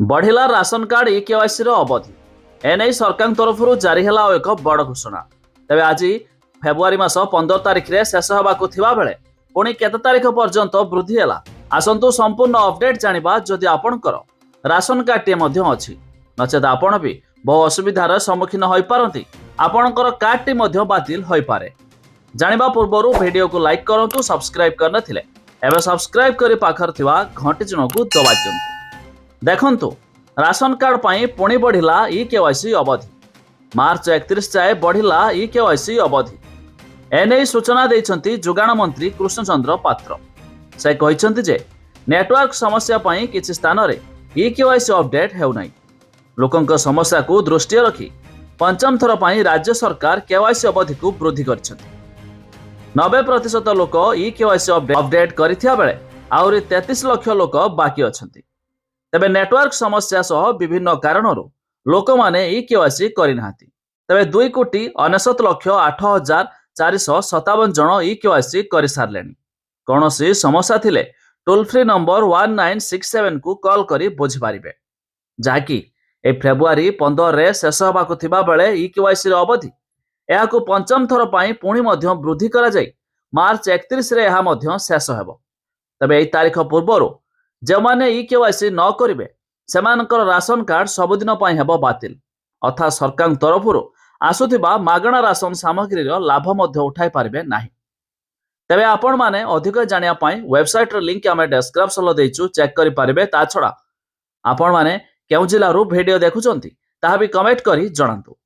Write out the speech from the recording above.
बढ़िला ration card e KYC अवधि एने सरकार तरफ जारी है एक बड़ घोषणा। तेज आज फेब्रुआरी मास 15 तारिख में शेष होगाकू बेले पुणी केते तारिख पर्यंत वृद्धि है आसतु संपूर्ण अपडेट जानिबा। जदि आपणकर राशन कार्ड टे अच्छी नचेत आपण भी बहु असुविधार सम्मुखीन हो पारती, आपणकर कार्ड टी बातिल हो पारे। जानिबा पूर्व वीडियो को लाइक करूँ, सब्सक्राइब करनथिले एवं सब्सक्राइब करी पाखर थिबा घंटी चिन्ह को दबा दियंतु। देखंतु राशन कार्ड पाई पुणी बढ़िला ई केवाईसी अवधि। मार्च 31 जाए बढ़िला ई केवाईसी अवधि। एने सूचना देइछंती जोगाण मंत्री कृष्णचंद्र पात्र। से कहिछंती जे नेटवर्क समस्या पाई किछि स्थान रे ई केवाईसी अपडेट हेउनाई। लोकंक समस्या को दृष्टि रखी पंचम थर पाई राज्य सरकार केवाईसी अवधि को वृद्धि करछंती। 90% लोक ई केवाईसी अपडेट करिथिया बेले आउरी 33 लाख लोक बाकी अछंती। तेबे नेटवर्क समस्या सह विभिन्न कारणरू लोक माने ई केवाईसी करिनाहांती। तेबे 2,69,08,457 जन ई केवाईसी करि सारलेनी। कोनोसी समस्या थिले टोल फ्री नंबर 1967 को कॉल करी बुझि पारिबे, जाकी ए फेब्रुआरी 15 रे शेष होबाकू थिबा बेले ई केवाईसी अवधि एहाकू पंचम थर पाई पुणी मध्य वृद्धि करा जाई मार्च 31 रे एहा मध्य शेष हेबो। तबे एई तारीख पूर्वरू जो माने ई केवाईसी न करिवे सेमानकर राशन कार्ड सबुदिन पाई हेबो बातिल, अर्थात सरकार तरफरू आसुथिबा मागणा राशन सामग्री लाभ मध्य उठाई पारिबे नाही। तेबे आपण माने अधिक जानिया पाई वेबसाइट रो लिंक आमे डिस्क्रिप्शन देइछु, चेक करि पारिबे। ता छडा आपण माने केउ जिल्लारू वीडियो देखुचंती ताहा भी कमेंट करी जणांतु।